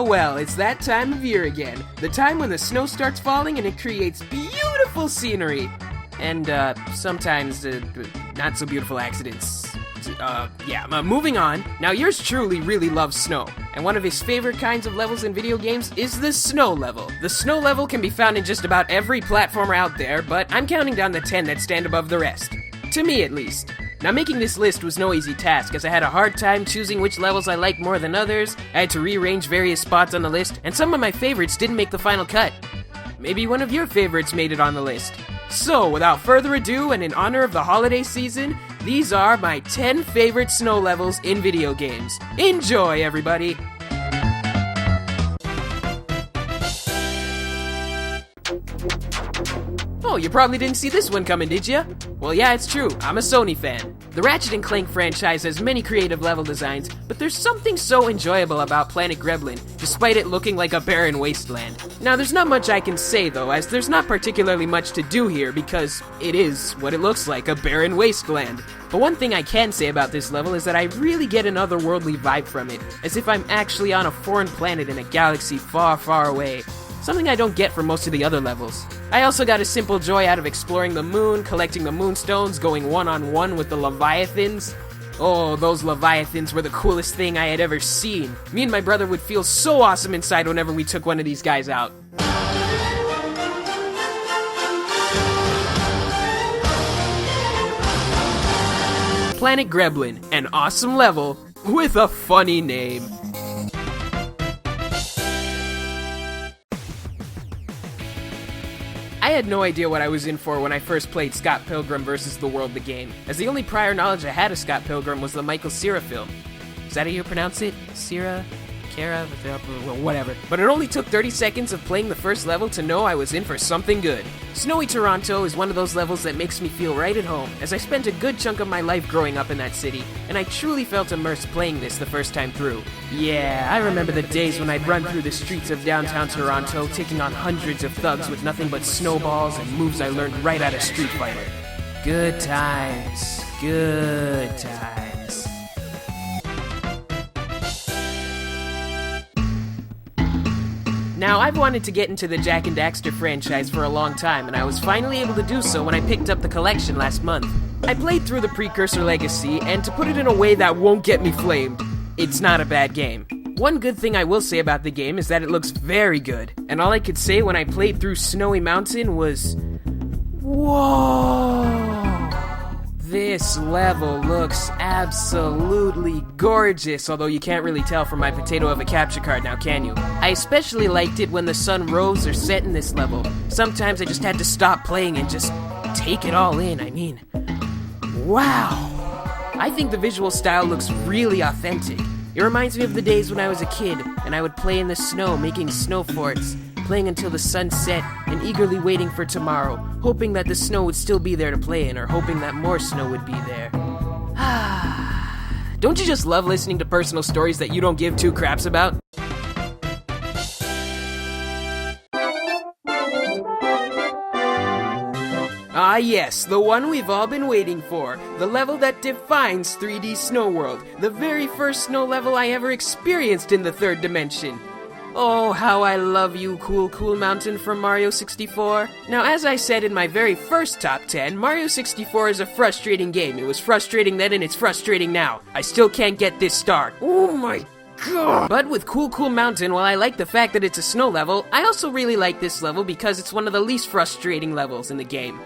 Well, it's that time of year again. The time when the snow starts falling and it creates beautiful scenery. And, sometimes, not so beautiful accidents. Moving on. Now, yours truly really loves snow. And one of his favorite kinds of levels in video games is the snow level. The snow level can be found in just about every platformer out there, but I'm counting down the 10 that stand above the rest. To me, at least. Now, making this list was no easy task, as I had a hard time choosing which levels I liked more than others. I had to rearrange various spots on the list, and some of my favorites didn't make the final cut. Maybe one of your favorites made it on the list. So, without further ado, and in honor of the holiday season, these are my 10 favorite snow levels in video games. Enjoy, everybody! Oh, you probably didn't see this one coming, did ya? Well, yeah, it's true. I'm a Sony fan. The Ratchet and Clank franchise has many creative level designs, but there's something so enjoyable about Planet Gremlin, despite it looking like a barren wasteland. Now, there's not much I can say, though, as there's not particularly much to do here, because it is what it looks like, a barren wasteland. But one thing I can say about this level is that I really get an otherworldly vibe from it, as if I'm actually on a foreign planet in a galaxy far, far away. Something I don't get from most of the other levels. I also got a simple joy out of exploring the moon, collecting the moonstones, going one-on-one with the Leviathans. Oh, those Leviathans were the coolest thing I had ever seen. Me and my brother would feel so awesome inside whenever we took one of these guys out. Planet Gremlin, an awesome level with a funny name. I had no idea what I was in for when I first played Scott Pilgrim vs. the World the game, as the only prior knowledge I had of Scott Pilgrim was the Michael Cera film. Is that how you pronounce it? Cera? Kara? Well, whatever. But it only took 30 seconds of playing the first level to know I was in for something good. Snowy Toronto is one of those levels that makes me feel right at home, as I spent a good chunk of my life growing up in that city, and I truly felt immersed playing this the first time through. Yeah, I remember the days when I'd run through the streets of downtown Toronto, taking on hundreds of thugs with nothing but snowballs and moves I learned right out of Street Fighter. Good times. Good times. Now, I've wanted to get into the Jak and Daxter franchise for a long time, and I was finally able to do so when I picked up the collection last month. I played through the Precursor Legacy, and to put it in a way that won't get me flamed, it's not a bad game. One good thing I will say about the game is that it looks very good, and all I could say when I played through Snowy Mountain was, whoa! This level looks absolutely gorgeous, although you can't really tell from my potato of a capture card now, can you? I especially liked it when the sun rose or set in this level. Sometimes I just had to stop playing and just take it all in. I mean, wow! I think the visual style looks really authentic. It reminds me of the days when I was a kid, and I would play in the snow making snow forts, playing until the sun set and eagerly waiting for tomorrow, hoping that the snow would still be there to play in, or hoping that more snow would be there. Don't you just love listening to personal stories that you don't give two craps about? Ah yes, the one we've all been waiting for. The level that defines 3D Snow World. The very first snow level I ever experienced in the third dimension. Oh, how I love you, Cool Cool Mountain from Mario 64. Now, as I said in my very first top 10, Mario 64 is a frustrating game. It was frustrating then and it's frustrating now. I still can't get this star. Oh my god! But with Cool Cool Mountain, while I like the fact that it's a snow level, I also really like this level because it's one of the least frustrating levels in the game.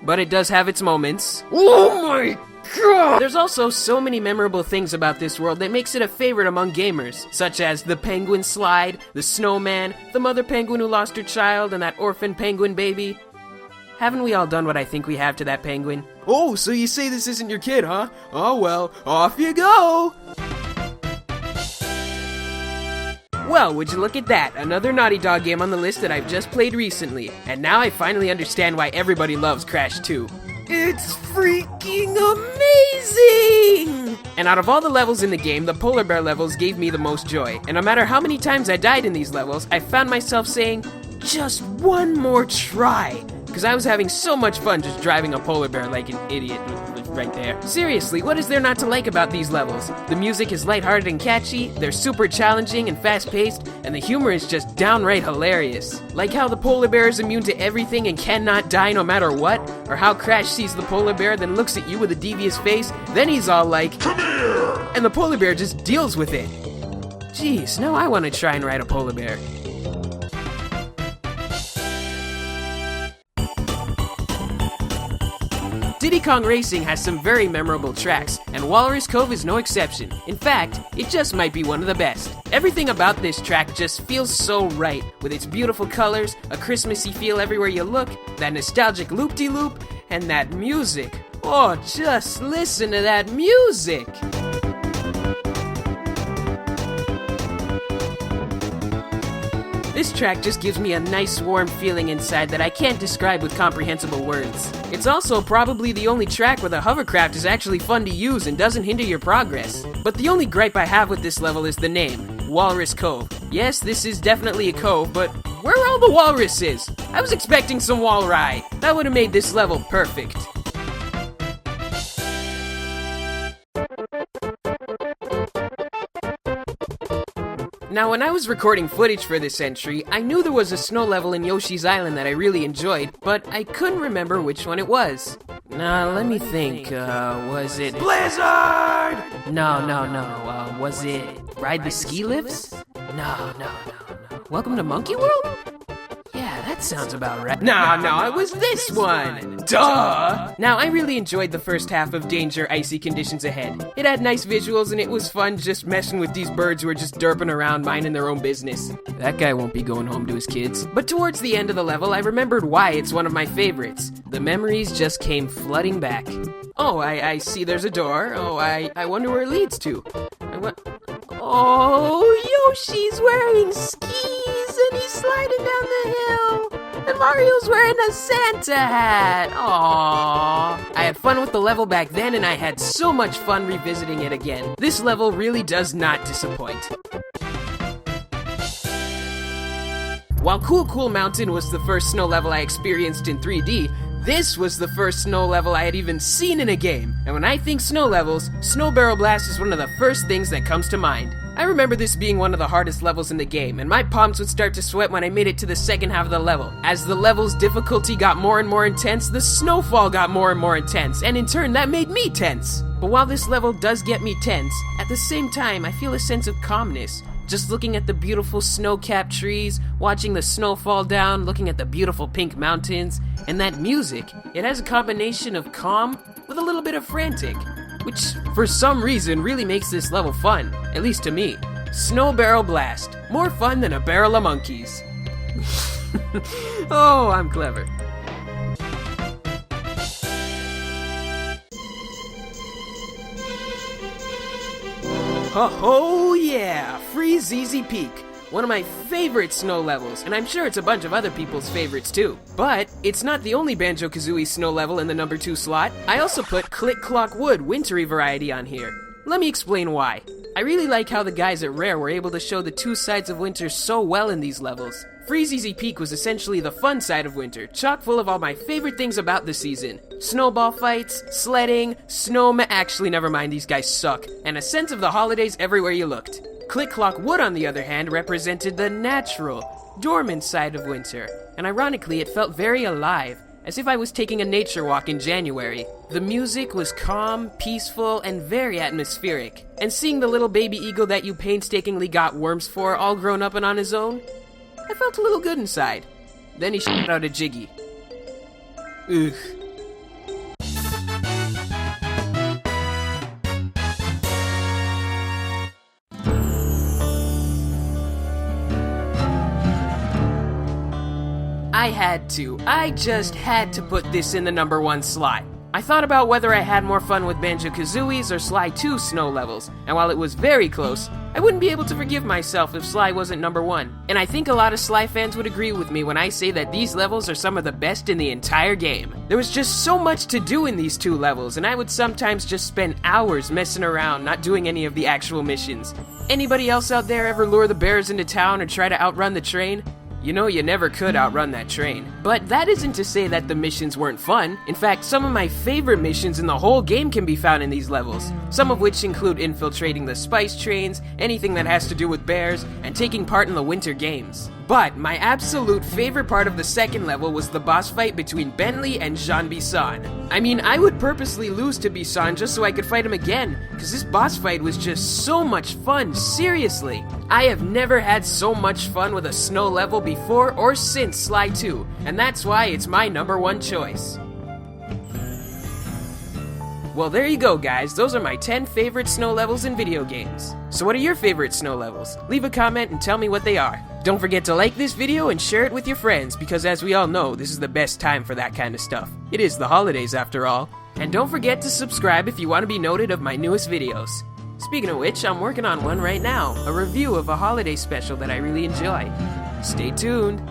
But it does have its moments. Oh my god! There's also so many memorable things about this world that makes it a favorite among gamers, such as the penguin slide, the snowman, the mother penguin who lost her child, and that orphan penguin baby. Haven't we all done what I think we have to that penguin? Oh, so you say this isn't your kid, huh? Oh well, off you go! Well, would you look at that, another Naughty Dog game on the list that I've just played recently, and now I finally understand why everybody loves Crash 2. It's freaking amazing! And out of all the levels in the game, the polar bear levels gave me the most joy. And no matter how many times I died in these levels, I found myself saying, just one more try. Because I was having so much fun just driving a polar bear like an idiot right there. Seriously, what is there not to like about these levels? The music is lighthearted and catchy, they're super challenging and fast-paced, and the humor is just downright hilarious. Like how the polar bear is immune to everything and cannot die no matter what, or how Crash sees the polar bear, then looks at you with a devious face, then he's all like, "Come here!" And the polar bear just deals with it. Jeez, now I want to try and ride a polar bear. Diddy Kong Racing has some very memorable tracks, and Walrus Cove is no exception. In fact, it just might be one of the best. Everything about this track just feels so right, with its beautiful colors, a Christmassy feel everywhere you look, that nostalgic loop-de-loop, and that music. Oh, just listen to that music! This track just gives me a nice warm feeling inside that I can't describe with comprehensible words. It's also probably the only track where the hovercraft is actually fun to use and doesn't hinder your progress. But the only gripe I have with this level is the name, Walrus Cove. Yes, this is definitely a cove, but where are all the walruses? I was expecting some walrus. That would have made this level perfect. Now, when I was recording footage for this entry, I knew there was a snow level in Yoshis Island that I really enjoyed, but I couldn't remember which one it was. Now, let me think, was it... Blizzard! No, was it Ride the Ski Lifts? No. Welcome to Monkey World? Yeah, that sounds about right. No, it was this one! Duh! Now, I really enjoyed the first half of Danger Icy Conditions Ahead. It had nice visuals and it was fun just messing with these birds who are just derping around minding their own business. That guy won't be going home to his kids. But towards the end of the level, I remembered why it's one of my favorites. The memories just came flooding back. Oh, I see there's a door. Oh, I wonder where it leads to. Oh, Yoshi's wearing skis and he's sliding down the hill. And Mario's wearing a Santa hat. Aww. I had fun with the level back then and I had so much fun revisiting it again. This level really does not disappoint. While Cool Mountain was the first snow level I experienced in 3D, this was the first snow level I had even seen in a game. And when I think snow levels, Snow Barrel Blast is one of the first things that comes to mind. I remember this being one of the hardest levels in the game, and my palms would start to sweat when I made it to the second half of the level. As the level's difficulty got more and more intense, the snowfall got more and more intense, and in turn that made me tense. But while this level does get me tense, at the same time I feel a sense of calmness. Just looking at the beautiful snow-capped trees, watching the snow fall down, looking at the beautiful pink mountains, and that music, it has a combination of calm with a little bit of frantic, which for some reason really makes this level fun, at least to me. Snow Barrel Blast, more fun than a barrel of monkeys. Oh, I'm clever. Oh yeah, Freeze Easy Peak. One of my favorite snow levels, and I'm sure it's a bunch of other people's favorites too. But it's not the only Banjo-Kazooie snow level in the number 2 slot. I also put Click Clock Wood Wintry variety on here. Let me explain why. I really like how the guys at Rare were able to show the two sides of winter so well in these levels. Freeze Easy Peak was essentially the fun side of winter, chock full of all my favorite things about the season. Snowball fights, sledding, actually never mind, these guys suck, and a sense of the holidays everywhere you looked. Click Clock Wood, on the other hand, represented the natural, dormant side of winter, and ironically it felt very alive, as if I was taking a nature walk in January. The music was calm, peaceful, and very atmospheric, and seeing the little baby eagle that you painstakingly got worms for all grown up and on his own, I felt a little good inside. Then he shot out a Jiggy. Ugh. I just had to put this in the number 1 slot. I thought about whether I had more fun with Banjo-Kazooie's or Sly 2's snow levels, and while it was very close, I wouldn't be able to forgive myself if Sly wasn't number 1. And I think a lot of Sly fans would agree with me when I say that these levels are some of the best in the entire game. There was just so much to do in these 2 levels, and I would sometimes just spend hours messing around, not doing any of the actual missions. Anybody else out there ever lure the bears into town or try to outrun the train? You know you never could outrun that train. But that isn't to say that the missions weren't fun. In fact, some of my favorite missions in the whole game can be found in these levels. Some of which include infiltrating the spice trains, anything that has to do with bears, and taking part in the winter games. But my absolute favorite part of the second level was the boss fight between Bentley and Jean Bisson. I mean, I would purposely lose to Bisson just so I could fight him again, because this boss fight was just so much fun, seriously. I have never had so much fun with a snow level before or since Sly 2, and that's why it's my number 1 choice. Well, there you go, guys. Those are my 10 favorite snow levels in video games. So what are your favorite snow levels? Leave a comment and tell me what they are. Don't forget to like this video and share it with your friends, because as we all know, this is the best time for that kind of stuff. It is the holidays after all. And don't forget to subscribe if you want to be noted of my newest videos. Speaking of which, I'm working on one right now, a review of a holiday special that I really enjoy. Stay tuned.